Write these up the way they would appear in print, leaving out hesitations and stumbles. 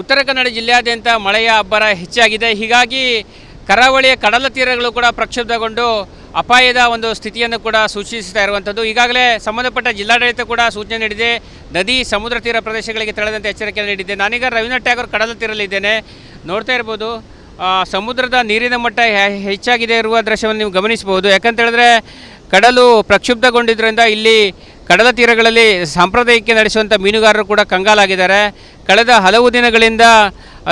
ಉತ್ತರ ಕನ್ನಡ ಜಿಲ್ಲೆಯಾದ್ಯಂತ ಮಳೆಯ ಅಬ್ಬರ ಹೆಚ್ಚಾಗಿದೆ. ಹೀಗಾಗಿ ಕರಾವಳಿಯ ಕಡಲ ತೀರಗಳು ಕೂಡ ಪ್ರಕ್ಷುಬ್ಧಗೊಂಡು ಅಪಾಯದ ಒಂದು ಸ್ಥಿತಿಯನ್ನು ಕೂಡ ಸೂಚಿಸ್ತಾ ಇರುವಂಥದ್ದು. ಈಗಾಗಲೇ ಸಂಬಂಧಪಟ್ಟ ಜಿಲ್ಲಾಡಳಿತ ಕೂಡ ಸೂಚನೆ ನೀಡಿದೆ. ನದಿ ಸಮುದ್ರ ತೀರ ಪ್ರದೇಶಗಳಿಗೆ ತೆರಳದಂತೆ ಎಚ್ಚರಿಕೆ ನೀಡಿದೆ. ನಾನೀಗ ರವೀಂದ್ರನಾಥ್ ಟ್ಯಾಗೋರ್ ಕಡಲ ತೀರಲ್ಲಿದ್ದೇನೆ. ನೋಡ್ತಾ ಇರ್ಬೋದು ಸಮುದ್ರದ ನೀರಿನ ಮಟ್ಟ ಹೆಚ್ಚಾಗಿದೆ ಇರುವ ದೃಶ್ಯವನ್ನು ನೀವು ಗಮನಿಸಬಹುದು. ಯಾಕಂತ ಹೇಳಿದ್ರೆ ಕಡಲು ಪ್ರಕ್ಷುಬ್ಧಗೊಂಡಿದ್ದರಿಂದ ಇಲ್ಲಿ ಕಡಲ ತೀರಗಳಲ್ಲಿ ಸಾಂಪ್ರದಾಯಿಕ ನಡೆಸುವಂಥ ಮೀನುಗಾರರು ಕೂಡ ಕಂಗಾಲಾಗಿದ್ದಾರೆ. ಕಳೆದ ಹಲವು ದಿನಗಳಿಂದ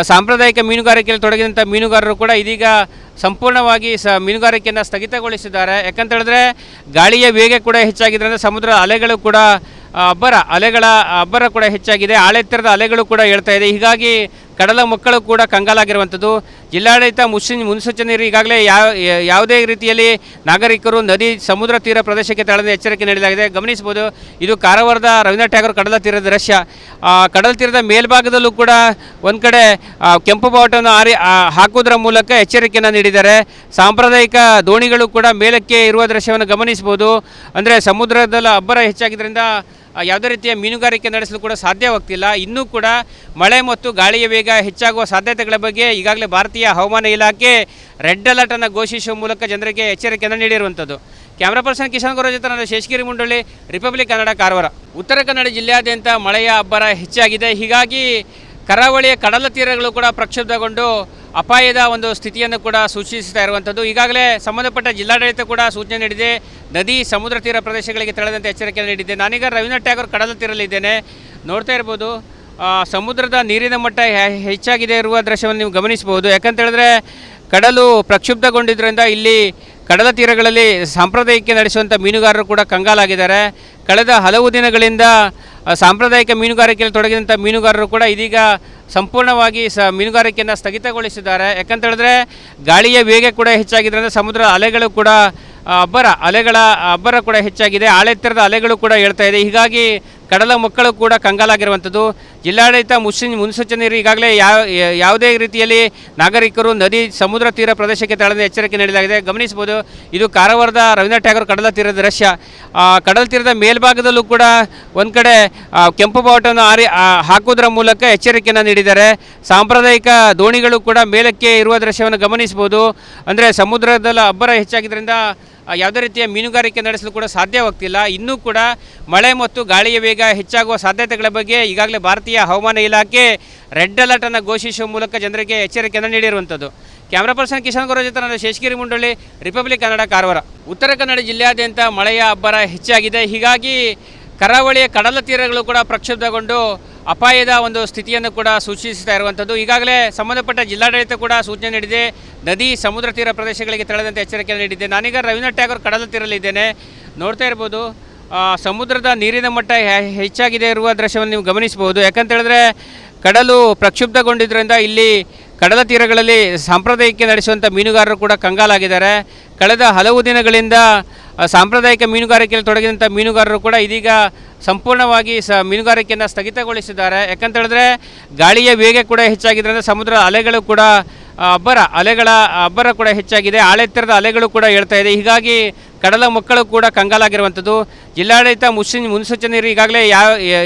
ಸಾಂಪ್ರದಾಯಿಕ ಮೀನುಗಾರಿಕೆಯಲ್ಲಿ ತೊಡಗಿದಂಥ ಮೀನುಗಾರರು ಕೂಡ ಇದೀಗ ಸಂಪೂರ್ಣವಾಗಿ ಮೀನುಗಾರಿಕೆಯನ್ನು ಸ್ಥಗಿತಗೊಳಿಸಿದ್ದಾರೆ. ಯಾಕಂತ ಹೇಳಿದ್ರೆ ಗಾಳಿಯ ವೇಗ ಕೂಡ ಹೆಚ್ಚಾಗಿದ್ದರಿಂದ ಸಮುದ್ರ ಅಲೆಗಳು ಕೂಡ ಅಲೆಗಳ ಅಬ್ಬರ ಕೂಡ ಹೆಚ್ಚಾಗಿದೆ. ಆಳೆತ್ತರದ ಅಲೆಗಳು ಕೂಡ ಹೇಳ್ತಾ ಇದೆ. ಹೀಗಾಗಿ ಕಡಲ ಮಕ್ಕಳು ಕೂಡ ಕಂಗಾಲಾಗಿರುವಂಥದ್ದು. ಜಿಲ್ಲಾಡಳಿತ ಮುನ್ಸೂಚನೆ ಈಗಾಗಲೇ ಯಾವುದೇ ರೀತಿಯಲ್ಲಿ ನಾಗರಿಕರು ನದಿ ಸಮುದ್ರ ತೀರ ಪ್ರದೇಶಕ್ಕೆ ತೆರಳದ ಎಚ್ಚರಿಕೆ ನೀಡಲಾಗಿದೆ. ಗಮನಿಸಬಹುದು, ಇದು ಕಾರವಾರದ ರವೀಂದ್ರನಾಥ್ ಟ್ಯಾಗೋರ್ ಕಡಲ ತೀರದ ದೃಶ್ಯ. ಕಡಲ ತೀರದ ಮೇಲ್ಭಾಗದಲ್ಲೂ ಕೂಡ ಒಂದು ಕಡೆ ಕೆಂಪು ಬಾವುಟವನ್ನು ಹಾಕುವುದರ ಮೂಲಕ ಎಚ್ಚರಿಕೆಯನ್ನು ನೀಡಿದ್ದಾರೆ. ಸಾಂಪ್ರದಾಯಿಕ ದೋಣಿಗಳು ಕೂಡ ಮೇಲಕ್ಕೆ ಇರುವ ದೃಶ್ಯವನ್ನು ಗಮನಿಸಬಹುದು. ಅಂದರೆ ಸಮುದ್ರದಲ್ಲಿ ಅಬ್ಬರ ಹೆಚ್ಚಾಗಿದ್ದರಿಂದ ಯಾವುದೇ ರೀತಿಯ ಮೀನುಗಾರಿಕೆ ನಡೆಸಲು ಕೂಡ ಸಾಧ್ಯವಾಗ್ತಿಲ್ಲ. ಇನ್ನೂ ಕೂಡ ಮಳೆ ಮತ್ತು ಗಾಳಿಯ ವೇಗ ಹೆಚ್ಚಾಗುವ ಸಾಧ್ಯತೆಗಳ ಬಗ್ಗೆ ಈಗಾಗಲೇ ಭಾರತೀಯ ಹವಾಮಾನ ಇಲಾಖೆ ರೆಡ್ ಅಲರ್ಟನ್ನು ಘೋಷಿಸುವ ಮೂಲಕ ಜನರಿಗೆ ಎಚ್ಚರಿಕೆಯನ್ನು ನೀಡಿರುವಂಥದ್ದು. ಕ್ಯಾಮ್ರಾ ಪರ್ಸನ್ ಕಿಶನ್ ಗೌರ ಜೊತೆ ನಾನು ಶೇಷಗಿರಿ ಮುಂಡಳ್ಳಿ, ರಿಪಬ್ಲಿಕ್ ಕನ್ನಡ, ಕಾರವಾರ. ಉತ್ತರ ಕನ್ನಡ ಜಿಲ್ಲೆಯಾದ್ಯಂತ ಮಳೆಯ ಅಬ್ಬರ ಹೆಚ್ಚಾಗಿದೆ. ಹೀಗಾಗಿ ಕರಾವಳಿಯ ಕಡಲ ತೀರಗಳು ಕೂಡ ಪ್ರಕ್ಷುಬ್ಧಗೊಂಡು ಅಪಾಯದ ಒಂದು ಸ್ಥಿತಿಯನ್ನು ಕೂಡ ಸೂಚಿಸ್ತಾ ಇರುವಂಥದ್ದು. ಈಗಾಗಲೇ ಸಂಬಂಧಪಟ್ಟ ಜಿಲ್ಲಾಡಳಿತ ಕೂಡ ಸೂಚನೆ ನೀಡಿದೆ. ನದಿ ಸಮುದ್ರ ತೀರ ಪ್ರದೇಶಗಳಿಗೆ ತೆರಳದಂತೆ ಎಚ್ಚರಿಕೆ ನೀಡಿದೆ. ನಾನೀಗ ರವೀಂದ್ರನಾಥ್ ಟ್ಯಾಗೋರ್ ಕಡಲ ತೀರಲ್ಲಿದ್ದೇನೆ. ನೋಡ್ತಾ ಇರ್ಬೋದು ಸಮುದ್ರದ ನೀರಿನ ಮಟ್ಟ ಹೆಚ್ಚಾಗಿದೆ ಇರುವ ದೃಶ್ಯವನ್ನು ನೀವು ಗಮನಿಸಬಹುದು. ಯಾಕಂತ ಹೇಳಿದ್ರೆ ಕಡಲು ಪ್ರಕ್ಷುಬ್ಧಗೊಂಡಿದ್ದರಿಂದ ಇಲ್ಲಿ ಕಡಲ ತೀರಗಳಲ್ಲಿ ಸಾಂಪ್ರದಾಯಿಕ ನಡೆಸುವಂಥ ಮೀನುಗಾರರು ಕೂಡ ಕಂಗಾಲಾಗಿದ್ದಾರೆ. ಕಳೆದ ಹಲವು ದಿನಗಳಿಂದ ಸಾಂಪ್ರದಾಯಿಕ ಮೀನುಗಾರಿಕೆಯಲ್ಲಿ ತೊಡಗಿದಂಥ ಮೀನುಗಾರರು ಕೂಡ ಇದೀಗ ಸಂಪೂರ್ಣವಾಗಿ ಮೀನುಗಾರಿಕೆಯನ್ನು ಸ್ಥಗಿತಗೊಳಿಸಿದ್ದಾರೆ. ಯಾಕಂತ ಹೇಳಿದ್ರೆ ಗಾಳಿಯ ವೇಗ ಕೂಡ ಹೆಚ್ಚಾಗಿದ್ದರಿಂದ ಸಮುದ್ರ ಅಲೆಗಳು ಕೂಡ ಅಲೆಗಳ ಅಬ್ಬರ ಕೂಡ ಹೆಚ್ಚಾಗಿದೆ. ಆಳೆತ್ತರದ ಅಲೆಗಳು ಕೂಡ ಹೇಳ್ತಾ ಇದೆ. ಹೀಗಾಗಿ ಕಡಲ ಮಕ್ಕಳು ಕೂಡ ಕಂಗಾಲಾಗಿರುವಂಥದ್ದು. ಜಿಲ್ಲಾಡಳಿತ ಮುನ್ಸೂಚನೆ ಈಗಾಗಲೇ ಯಾವುದೇ ರೀತಿಯಲ್ಲಿ ನಾಗರಿಕರು ನದಿ ಸಮುದ್ರ ತೀರ ಪ್ರದೇಶಕ್ಕೆ ತೆರಳದ ಎಚ್ಚರಿಕೆ ನೀಡಲಾಗಿದೆ. ಗಮನಿಸಬಹುದು, ಇದು ಕಾರವಾರದ ರವೀಂದ್ರನಾಥ್ ಟ್ಯಾಗೋರ್ ಕಡಲ ತೀರದ ದೃಶ್ಯ. ಕಡಲ ತೀರದ ಮೇಲ್ಭಾಗದಲ್ಲೂ ಕೂಡ ಒಂದು ಕಡೆ ಕೆಂಪು ಬಾವುಟವನ್ನು ಹಾಕುವುದರ ಮೂಲಕ ಎಚ್ಚರಿಕೆಯನ್ನು ನೀಡಿದ್ದಾರೆ. ಸಾಂಪ್ರದಾಯಿಕ ದೋಣಿಗಳು ಕೂಡ ಮೇಲಕ್ಕೆ ಇರುವ ದೃಶ್ಯವನ್ನು ಗಮನಿಸಬಹುದು. ಅಂದರೆ ಸಮುದ್ರದಲ್ಲಿ ಅಬ್ಬರ ಹೆಚ್ಚಾಗಿದ್ದರಿಂದ ಯಾವುದೇ ರೀತಿಯ ಮೀನುಗಾರಿಕೆ ನಡೆಸಲು ಕೂಡ ಸಾಧ್ಯವಾಗ್ತಿಲ್ಲ. ಇನ್ನೂ ಕೂಡ ಮಳೆ ಮತ್ತು ಗಾಳಿಯ ವೇಗ ಹೆಚ್ಚಾಗುವ ಸಾಧ್ಯತೆಗಳ ಬಗ್ಗೆ ಈಗಾಗಲೇ ಭಾರತೀಯ ಹವಾಮಾನ ಇಲಾಖೆ ರೆಡ್ ಅಲರ್ಟನ್ನು ಘೋಷಿಸುವ ಮೂಲಕ ಜನರಿಗೆ ಎಚ್ಚರಿಕೆಯನ್ನು ನೀಡಿರುವಂಥದ್ದು. ಕ್ಯಾಮ್ರಾ ಪರ್ಸನ್ ಕಿಶನ್ ಗೌರ ಜೊತೆ ನಾನು ಶೇಷಗಿರಿ ಮುಂಡಳ್ಳಿ, ರಿಪಬ್ಲಿಕ್ ಕನ್ನಡ, ಕಾರವಾರ. ಉತ್ತರ ಕನ್ನಡ ಜಿಲ್ಲೆಯಾದ್ಯಂತ ಮಳೆಯ ಅಬ್ಬರ ಹೆಚ್ಚಾಗಿದೆ. ಹೀಗಾಗಿ ಕರಾವಳಿಯ ಕಡಲ ತೀರಗಳು ಕೂಡ ಪ್ರಕ್ಷುಬ್ಧಗೊಂಡು ಅಪಾಯದ ಒಂದು ಸ್ಥಿತಿಯನ್ನು ಕೂಡ ಸೂಚಿಸ್ತಾ ಇರುವಂಥದ್ದು. ಈಗಾಗಲೇ ಸಂಬಂಧಪಟ್ಟ ಜಿಲ್ಲಾಡಳಿತ ಕೂಡ ಸೂಚನೆ ನೀಡಿದೆ. ನದಿ ಸಮುದ್ರ ತೀರ ಪ್ರದೇಶಗಳಿಗೆ ತೆರಳದಂತೆ ಎಚ್ಚರಿಕೆ ನೀಡಿದೆ. ನಾನೀಗ ರವೀಂದ್ರನಾಥ್ ಟ್ಯಾಗೋರ್ ಕಡಲ ತೀರಲ್ಲಿದ್ದೇನೆ. ನೋಡ್ತಾ ಇರ್ಬೋದು ಸಮುದ್ರದ ನೀರಿನ ಮಟ್ಟ ಹೆಚ್ಚಾಗಿದೆ ಇರುವ ದೃಶ್ಯವನ್ನು ನೀವು ಗಮನಿಸಬಹುದು. ಯಾಕಂತ ಹೇಳಿದ್ರೆ ಕಡಲು ಪ್ರಕ್ಷುಬ್ಧಗೊಂಡಿದ್ದರಿಂದ ಇಲ್ಲಿ ಕಡಲ ತೀರಗಳಲ್ಲಿ ಸಾಂಪ್ರದಾಯಿಕ ನಡೆಸುವಂಥ ಮೀನುಗಾರರು ಕೂಡ ಕಂಗಾಲಾಗಿದ್ದಾರೆ. ಕಳೆದ ಹಲವು ದಿನಗಳಿಂದ ಸಾಂಪ್ರದಾಯಿಕ ಮೀನುಗಾರಿಕೆಯಲ್ಲಿ ತೊಡಗಿದಂಥ ಮೀನುಗಾರರು ಕೂಡ ಇದೀಗ ಸಂಪೂರ್ಣವಾಗಿ ಮೀನುಗಾರಿಕೆಯನ್ನು ಸ್ಥಗಿತಗೊಳಿಸಿದ್ದಾರೆ. ಯಾಕಂತ ಹೇಳಿದ್ರೆ ಗಾಳಿಯ ವೇಗ ಕೂಡ ಹೆಚ್ಚಾಗಿದ್ದರಿಂದ ಸಮುದ್ರ ಅಲೆಗಳು ಕೂಡ ಅಲೆಗಳ ಅಬ್ಬರ ಕೂಡ ಹೆಚ್ಚಾಗಿದೆ. ಆಳೆತ್ತರದ ಅಲೆಗಳು ಕೂಡ ಹೇಳ್ತಾ ಇದೆ. ಹೀಗಾಗಿ ಕಡಲ ಮಕ್ಕಳು ಕೂಡ ಕಂಗಾಲಾಗಿರುವಂಥದ್ದು. ಜಿಲ್ಲಾಡಳಿತ ಮುನ್ಸೂಚನೆ ಈಗಾಗಲೇ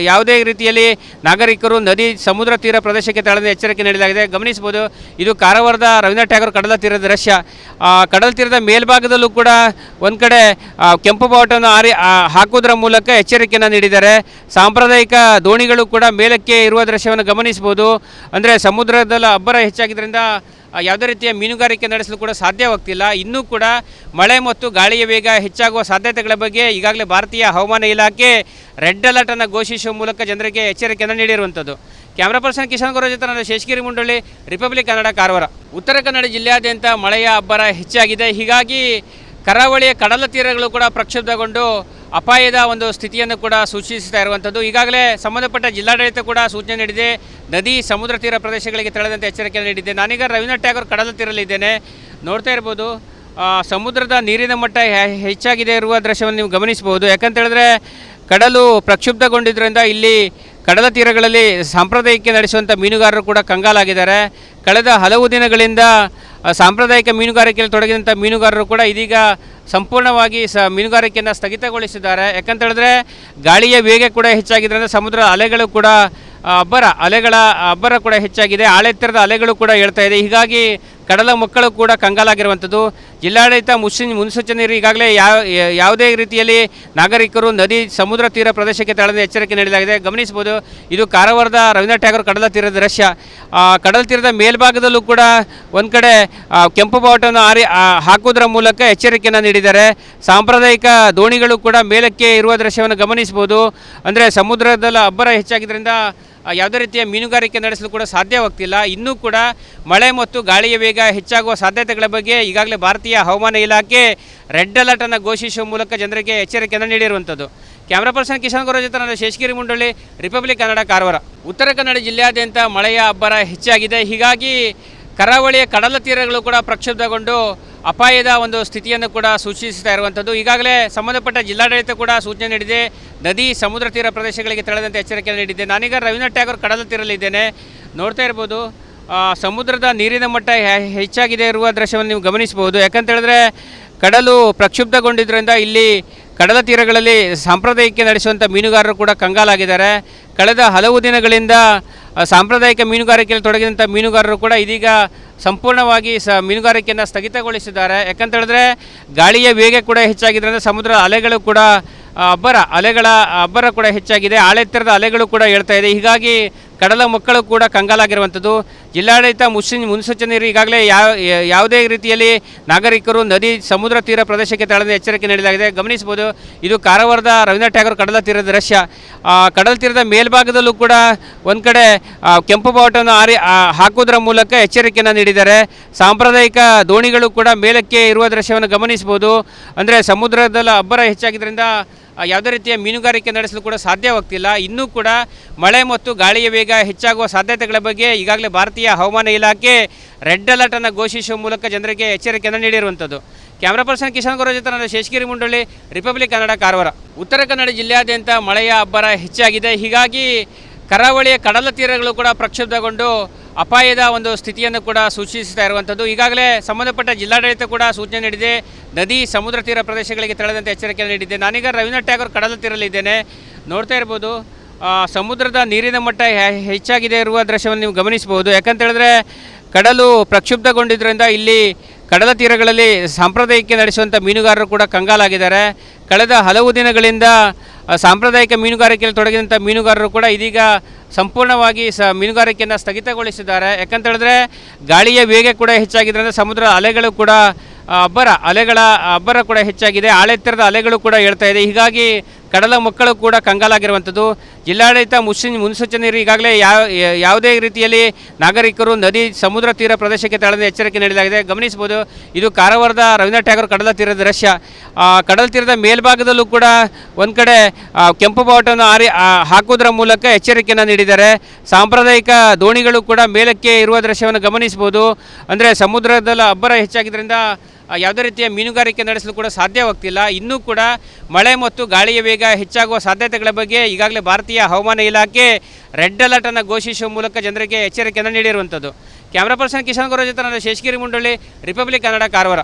ಯಾವುದೇ ರೀತಿಯಲ್ಲಿ ನಾಗರಿಕರು ನದಿ ಸಮುದ್ರ ತೀರ ಪ್ರದೇಶಕ್ಕೆ ತೆರಳದ ಎಚ್ಚರಿಕೆ ನೀಡಲಾಗಿದೆ. ಗಮನಿಸಬಹುದು, ಇದು ಕಾರವಾರದ ರವೀಂದ್ರನಾಥ್ ಟ್ಯಾಗೋರ್ ಕಡಲ ತೀರದ ದೃಶ್ಯ. ಕಡಲ ತೀರದ ಮೇಲ್ಭಾಗದಲ್ಲೂ ಕೂಡ ಒಂದು ಕಡೆ ಕೆಂಪು ಬಾವುಟವನ್ನು ಹಾಕುವುದರ ಮೂಲಕ ಎಚ್ಚರಿಕೆಯನ್ನು ನೀಡಿದ್ದಾರೆ. ಸಾಂಪ್ರದಾಯಿಕ ದೋಣಿಗಳು ಕೂಡ ಮೇಲಕ್ಕೆ ಇರುವ ದೃಶ್ಯವನ್ನು ಗಮನಿಸಬಹುದು. ಅಂದರೆ ಸಮುದ್ರದಲ್ಲಿ ಅಬ್ಬರ ಹೆಚ್ಚಾಗಿದ್ದರಿಂದ ಯಾವುದೇ ರೀತಿಯ ಮೀನುಗಾರಿಕೆ ನಡೆಸಲು ಕೂಡ ಸಾಧ್ಯವಾಗ್ತಿಲ್ಲ. ಇನ್ನೂ ಕೂಡ ಮಳೆ ಮತ್ತು ಗಾಳಿಯ ವೇಗ ಹೆಚ್ಚಾಗುವ ಸಾಧ್ಯತೆಗಳ ಬಗ್ಗೆ ಈಗಾಗಲೇ ಭಾರತೀಯ ಹವಾಮಾನ ಇಲಾಖೆ ರೆಡ್ ಅಲರ್ಟನ್ನು ಘೋಷಿಸುವ ಮೂಲಕ ಜನರಿಗೆ ಎಚ್ಚರಿಕೆಯನ್ನು ನೀಡಿರುವಂಥದ್ದು. ಕ್ಯಾಮ್ರಾ ಪರ್ಸನ್ ಕಿಶನ್ ಗೌರ ಜೊತೆ ನಾನು ಶೇಷಗಿರಿ ಮುಂಡಳ್ಳಿ, ರಿಪಬ್ಲಿಕ್ ಕನ್ನಡ, ಕಾರವಾರ. ಉತ್ತರ ಕನ್ನಡ ಜಿಲ್ಲೆಯಾದ್ಯಂತ ಮಳೆಯ ಅಬ್ಬರ ಹೆಚ್ಚಾಗಿದೆ. ಹೀಗಾಗಿ ಕರಾವಳಿಯ ಕಡಲ ತೀರಗಳು ಕೂಡ ಪ್ರಕ್ಷುಬ್ಧಗೊಂಡು ಅಪಾಯದ ಒಂದು ಸ್ಥಿತಿಯನ್ನು ಕೂಡ ಸೂಚಿಸ್ತಾ ಇರುವಂಥದ್ದು. ಈಗಾಗಲೇ ಸಂಬಂಧಪಟ್ಟ ಜಿಲ್ಲಾಡಳಿತ ಕೂಡ ಸೂಚನೆ ನೀಡಿದೆ. ನದಿ ಸಮುದ್ರ ತೀರ ಪ್ರದೇಶಗಳಿಗೆ ತೆರಳದಂತೆ ಎಚ್ಚರಿಕೆ ನೀಡಿದೆ. ನಾನೀಗ ರವೀಂದ್ರನಾಥ್ ಟ್ಯಾಗೋರ್ ಕಡಲ ತೀರಲ್ಲಿದ್ದೇನೆ. ನೋಡ್ತಾ ಇರ್ಬೋದು ಸಮುದ್ರದ ನೀರಿನ ಮಟ್ಟ ಹೆಚ್ಚಾಗಿದೆ ಇರುವ ದೃಶ್ಯವನ್ನು ನೀವು ಗಮನಿಸಬಹುದು. ಯಾಕಂತ ಹೇಳಿದ್ರೆ ಕಡಲು ಪ್ರಕ್ಷುಬ್ಧಗೊಂಡಿದ್ದರಿಂದ ಇಲ್ಲಿ ಕಡಲ ತೀರಗಳಲ್ಲಿ ಸಾಂಪ್ರದಾಯಿಕ ನಡೆಸುವಂಥ ಮೀನುಗಾರರು ಕೂಡ ಕಂಗಾಲಾಗಿದ್ದಾರೆ. ಕಳೆದ ಹಲವು ದಿನಗಳಿಂದ ಸಾಂಪ್ರದಾಯಿಕ ಮೀನುಗಾರಿಕೆಯಲ್ಲಿ ತೊಡಗಿದಂಥ ಮೀನುಗಾರರು ಕೂಡ ಇದೀಗ ಸಂಪೂರ್ಣವಾಗಿ ಮೀನುಗಾರಿಕೆಯನ್ನು ಸ್ಥಗಿತಗೊಳಿಸಿದ್ದಾರೆ. ಯಾಕಂತ ಹೇಳಿದ್ರೆ ಗಾಳಿಯ ವೇಗ ಕೂಡ ಹೆಚ್ಚಾಗಿದ್ದರಿಂದ ಸಮುದ್ರ ಅಲೆಗಳು ಕೂಡ ಅಬ್ಬರ ಕೂಡ ಹೆಚ್ಚಾಗಿದೆ. ಆಳೆತ್ತರದ ಅಲೆಗಳು ಕೂಡ ಹೇಳ್ತಾ ಇದೆ. ಹೀಗಾಗಿ ಕಡಲ ಮಕ್ಕಳು ಕೂಡ ಕಂಗಾಲಾಗಿರುವಂಥದ್ದು. ಜಿಲ್ಲಾಡಳಿತ ಮುನ್ಸೂಚನೆ ಈಗಾಗಲೇ ಯಾವುದೇ ರೀತಿಯಲ್ಲಿ ನಾಗರಿಕರು ನದಿ ಸಮುದ್ರ ತೀರ ಪ್ರದೇಶಕ್ಕೆ ತೆರಳದ ಎಚ್ಚರಿಕೆ ನೀಡಲಾಗಿದೆ. ಗಮನಿಸಬಹುದು, ಇದು ಕಾರವಾರದ ರವೀಂದ್ರ ಟ್ಯಾಗೋರ್ ಕಡಲ ತೀರದ ದೃಶ್ಯ. ಕಡಲ ತೀರದ ಮೇಲ್ಭಾಗದಲ್ಲೂ ಕೂಡ ಒಂದು ಕಡೆ ಕೆಂಪು ಬಾವುಟವನ್ನು ಹಾಕುವುದರ ಮೂಲಕ ಎಚ್ಚರಿಕೆಯನ್ನು ನೀಡಿದ್ದಾರೆ. ಸಾಂಪ್ರದಾಯಿಕ ದೋಣಿಗಳು ಕೂಡ ಮೇಲಕ್ಕೆ ಇರುವ ದೃಶ್ಯವನ್ನು ಗಮನಿಸಬಹುದು. ಅಂದರೆ ಸಮುದ್ರದಲ್ಲಿ ಅಬ್ಬರ ಹೆಚ್ಚಾಗಿದ್ದರಿಂದ ಯಾವುದೇ ರೀತಿಯ ಮೀನುಗಾರಿಕೆ ನಡೆಸಲು ಕೂಡ ಸಾಧ್ಯವಾಗ್ತಿಲ್ಲ. ಇನ್ನೂ ಕೂಡ ಮಳೆ ಮತ್ತು ಗಾಳಿಯ ವೇಗ ಹೆಚ್ಚಾಗುವ ಸಾಧ್ಯತೆಗಳ ಬಗ್ಗೆ ಈಗಾಗಲೇ ಭಾರತೀಯ ಹವಾಮಾನ ಇಲಾಖೆ ರೆಡ್ ಅಲರ್ಟನ್ನು ಘೋಷಿಸುವ ಮೂಲಕ ಜನರಿಗೆ ಎಚ್ಚರಿಕೆಯನ್ನು ನೀಡಿರುವಂಥದ್ದು. ಕ್ಯಾಮ್ರಾ ಪರ್ಸನ್ ಕಿಶನ್ ಗೌರವ್ ಜೊತೆ ನಾನು ಶೇಷಗಿರಿ ಮುಂಡಳ್ಳಿ, ರಿಪಬ್ಲಿಕ್ ಕನ್ನಡ, ಕಾರವಾರ. ಉತ್ತರ ಕನ್ನಡ ಜಿಲ್ಲೆಯಾದ್ಯಂತ ಮಳೆಯ ಅಬ್ಬರ ಹೆಚ್ಚಾಗಿದೆ. ಹೀಗಾಗಿ ಕರಾವಳಿಯ ಕಡಲ ತೀರಗಳು ಕೂಡ ಪ್ರಕ್ಷುಬ್ಧಗೊಂಡು ಅಪಾಯದ ಒಂದು ಸ್ಥಿತಿಯನ್ನು ಕೂಡ ಸೂಚಿಸ್ತಾ ಇರುವಂಥದ್ದು. ಈಗಾಗಲೇ ಸಂಬಂಧಪಟ್ಟ ಜಿಲ್ಲಾಡಳಿತ ಕೂಡ ಸೂಚನೆ ನೀಡಿದೆ. ನದಿ ಸಮುದ್ರ ತೀರ ಪ್ರದೇಶಗಳಿಗೆ ತೆರಳದಂತೆ ಎಚ್ಚರಿಕೆ ನೀಡಿದೆ. ನಾನೀಗ ರವೀಂದ್ರ ಟ್ಯಾಗೋರ್ ಕಡಲ ತೀರಲ್ಲಿದ್ದೇನೆ. ನೋಡ್ತಾ ಇರ್ಬೋದು, ಸಮುದ್ರದ ನೀರಿನ ಮಟ್ಟ ಹೆಚ್ಚಾಗಿದೆ ಇರುವ ದೃಶ್ಯವನ್ನು ನೀವು ಗಮನಿಸಬಹುದು. ಯಾಕಂತ ಹೇಳಿದ್ರೆ ಕಡಲು ಪ್ರಕ್ಷುಬ್ಧಗೊಂಡಿದ್ದರಿಂದ ಇಲ್ಲಿ ಕಡಲ ತೀರಗಳಲ್ಲಿ ಸಾಂಪ್ರದಾಯಿಕ ನಡೆಸುವಂಥ ಮೀನುಗಾರರು ಕೂಡ ಕಂಗಾಲಾಗಿದ್ದಾರೆ. ಕಳೆದ ಹಲವು ದಿನಗಳಿಂದ ಸಾಂಪ್ರದಾಯಿಕ ಮೀನುಗಾರಿಕೆಯಲ್ಲಿ ತೊಡಗಿದಂಥ ಮೀನುಗಾರರು ಕೂಡ ಇದೀಗ ಸಂಪೂರ್ಣವಾಗಿ ಮೀನುಗಾರಿಕೆಯನ್ನು ಸ್ಥಗಿತಗೊಳಿಸಿದ್ದಾರೆ. ಯಾಕಂತ ಹೇಳಿದ್ರೆ ಗಾಳಿಯ ವೇಗ ಕೂಡ ಹೆಚ್ಚಾಗಿದ್ದರಿಂದ ಸಮುದ್ರ ಅಲೆಗಳು ಕೂಡ ಅಬ್ಬರ ಕೂಡ ಹೆಚ್ಚಾಗಿದೆ. ಆಳೆತ್ತರದ ಅಲೆಗಳು ಕೂಡ ಹೇಳ್ತಾ ಇದೆ. ಹೀಗಾಗಿ ಕಡಲ ಮಕ್ಕಳು ಕೂಡ ಕಂಗಾಲಾಗಿರುವಂಥದ್ದು. ಜಿಲ್ಲಾಡಳಿತ ಮುನ್ಸೂಚನೆ ಈಗಾಗಲೇ ಯಾವುದೇ ರೀತಿಯಲ್ಲಿ ನಾಗರಿಕರು ನದಿ ಸಮುದ್ರ ತೀರ ಪ್ರದೇಶಕ್ಕೆ ತೆರಳದ ಎಚ್ಚರಿಕೆ ನೀಡಲಾಗಿದೆ. ಗಮನಿಸಬಹುದು, ಇದು ಕಾರವಾರದ ರವೀಂದ್ರ ಟ್ಯಾಗೋರ್ ಕಡಲ ತೀರದ ದೃಶ್ಯ. ಕಡಲ ತೀರದ ಮೇಲ್ಭಾಗದಲ್ಲೂ ಕೂಡ ಒಂದು ಕಡೆ ಕೆಂಪು ಬಾವುಟವನ್ನು ಹಾಕುವುದರ ಮೂಲಕ ಎಚ್ಚರಿಕೆಯನ್ನು ನೀಡಿದ್ದಾರೆ. ಸಾಂಪ್ರದಾಯಿಕ ದೋಣಿಗಳು ಕೂಡ ಮೇಲಕ್ಕೆ ಇರುವ ದೃಶ್ಯವನ್ನು ಗಮನಿಸಬಹುದು. ಅಂದರೆ ಸಮುದ್ರದಲ್ಲಿ ಅಬ್ಬರ ಹೆಚ್ಚಾಗಿದ್ದರಿಂದ ಯಾವುದೇ ರೀತಿಯ ಮೀನುಗಾರಿಕೆ ನಡೆಸಲು ಕೂಡ ಸಾಧ್ಯವಾಗ್ತಿಲ್ಲ. ಇನ್ನೂ ಕೂಡ ಮಳೆ ಮತ್ತು ಗಾಳಿಯ ವೇಗ ಹೆಚ್ಚಾಗುವ ಸಾಧ್ಯತೆಗಳ ಬಗ್ಗೆ ಈಗಾಗಲೇ ಭಾರತೀಯ ಹವಾಮಾನ ಇಲಾಖೆ ರೆಡ್ ಅಲರ್ಟನ್ನು ಘೋಷಿಸುವ ಮೂಲಕ ಜನರಿಗೆ ಎಚ್ಚರಿಕೆಯನ್ನು ನೀಡಿರುವಂಥದ್ದು. ಕ್ಯಾಮ್ರಾ ಪರ್ಸನ್ ಕಿಶನ್ ಗೌರವ್ ಜೊತೆ ನಾನು ಶೇಷಗಿರಿ ಮುಂಡಳ್ಳಿ, ರಿಪಬ್ಲಿಕ್ ಕನ್ನಡ, ಕಾರವಾರ. ಉತ್ತರ ಕನ್ನಡ ಜಿಲ್ಲೆಯಾದ್ಯಂತ ಮಳೆಯ ಅಬ್ಬರ ಹೆಚ್ಚಾಗಿದೆ. ಹೀಗಾಗಿ ಕರಾವಳಿಯ ಕಡಲ ತೀರಗಳು ಕೂಡ ಪ್ರಕ್ಷುಬ್ಧಗೊಂಡು ಅಪಾಯದ ಒಂದು ಸ್ಥಿತಿಯನ್ನು ಕೂಡ ಸೂಚಿಸ್ತಾ ಇರುವಂಥದ್ದು. ಈಗಾಗಲೇ ಸಂಬಂಧಪಟ್ಟ ಜಿಲ್ಲಾಡಳಿತ ಕೂಡ ಸೂಚನೆ ನೀಡಿದೆ. ನದಿ ಸಮುದ್ರ ತೀರ ಪ್ರದೇಶಗಳಿಗೆ ತೆರಳದಂತೆ ಎಚ್ಚರಿಕೆ ನೀಡಿದೆ. ನಾನೀಗ ರವೀಂದ್ರ ಟ್ಯಾಗೋರ್ ಕಡಲ ತೀರಲ್ಲಿದ್ದೇನೆ. ನೋಡ್ತಾ ಇರ್ಬೋದು, ಸಮುದ್ರದ ನೀರಿನ ಮಟ್ಟ ಹೆಚ್ಚಾಗಿದೆ ಇರುವ ದೃಶ್ಯವನ್ನು ನೀವು ಗಮನಿಸಬಹುದು. ಯಾಕಂತ ಹೇಳಿದ್ರೆ ಕಡಲು ಪ್ರಕ್ಷುಬ್ಧಗೊಂಡಿದ್ದರಿಂದ ಇಲ್ಲಿ ಕಡಲ ತೀರಗಳಲ್ಲಿ ಸಾಂಪ್ರದಾಯಿಕ ನಡೆಸುವಂಥ ಮೀನುಗಾರರು ಕೂಡ ಕಂಗಾಲಾಗಿದ್ದಾರೆ. ಕಳೆದ ಹಲವು ದಿನಗಳಿಂದ ಸಾಂಪ್ರದಾಯಿಕ ಮೀನುಗಾರಿಕೆಯಲ್ಲಿ ತೊಡಗಿದಂಥ ಮೀನುಗಾರರು ಕೂಡ ಇದೀಗ ಸಂಪೂರ್ಣವಾಗಿ ಮೀನುಗಾರಿಕೆಯನ್ನು ಸ್ಥಗಿತಗೊಳಿಸಿದ್ದಾರೆ. ಯಾಕಂತ ಹೇಳಿದ್ರೆ ಗಾಳಿಯ ವೇಗ ಕೂಡ ಹೆಚ್ಚಾಗಿದ್ದರಿಂದ ಸಮುದ್ರ ಅಲೆಗಳು ಕೂಡ ಅಬ್ಬರ ಕೂಡ ಹೆಚ್ಚಾಗಿದೆ. ಆಳೆತ್ತರದ ಅಲೆಗಳು ಕೂಡ ಹೇಳ್ತಾ ಇದೆ. ಹೀಗಾಗಿ ಕಡಲ ಮಕ್ಕಳು ಕೂಡ ಕಂಗಾಲಾಗಿರುವಂಥದ್ದು. ಜಿಲ್ಲಾಡಳಿತ ಮುನ್ಸೂಚನೆ ಈಗಾಗಲೇ ಯಾವುದೇ ರೀತಿಯಲ್ಲಿ ನಾಗರಿಕರು ನದಿ ಸಮುದ್ರ ತೀರ ಪ್ರದೇಶಕ್ಕೆ ತೆರಳದ ಎಚ್ಚರಿಕೆ ನೀಡಲಾಗಿದೆ. ಗಮನಿಸಬಹುದು, ಇದು ಕಾರವಾರದ ರವೀಂದ್ರ ಟ್ಯಾಗೋರ್ ಕಡಲ ತೀರದ ದೃಶ್ಯ. ಕಡಲ ತೀರದ ಮೇಲ್ಭಾಗದಲ್ಲೂ ಕೂಡ ಒಂದು ಕಡೆ ಕೆಂಪು ಬಾವುಟವನ್ನು ಹಾಕುವುದರ ಮೂಲಕ ಎಚ್ಚರಿಕೆಯನ್ನು ನೀಡಿದ್ದಾರೆ. ಸಾಂಪ್ರದಾಯಿಕ ದೋಣಿಗಳು ಕೂಡ ಮೇಲಕ್ಕೆ ಇರುವ ದೃಶ್ಯವನ್ನು ಗಮನಿಸಬಹುದು. ಅಂದರೆ ಸಮುದ್ರದಲ್ಲಿ ಅಬ್ಬರ ಹೆಚ್ಚಾಗಿದ್ದರಿಂದ ಯಾವುದೇ ರೀತಿಯ ಮೀನುಗಾರಿಕೆ ನಡೆಸಲು ಕೂಡ ಸಾಧ್ಯವಾಗ್ತಿಲ್ಲ. ಇನ್ನೂ ಕೂಡ ಮಳೆ ಮತ್ತು ಗಾಳಿಯ ವೇಗ ಹೆಚ್ಚಾಗುವ ಸಾಧ್ಯತೆಗಳ ಬಗ್ಗೆ ಈಗಾಗಲೇ ಭಾರತೀಯ ಹವಾಮಾನ ಇಲಾಖೆ ರೆಡ್ ಅಲರ್ಟನ್ನು ಘೋಷಿಸುವ ಮೂಲಕ ಜನರಿಗೆ ಎಚ್ಚರಿಕೆಯನ್ನು ನೀಡಿರುವಂಥದ್ದು. ಕ್ಯಾಮ್ರಾ ಪರ್ಸನ್ ಕಿಶನ್ ಗೌರವ್ ಜೊತೆ ನಾನು ಶೇಷಗಿರಿ ಮುಂಡಳ್ಳಿ, ರಿಪಬ್ಲಿಕ್ ಕನ್ನಡ, ಕಾರವಾರ.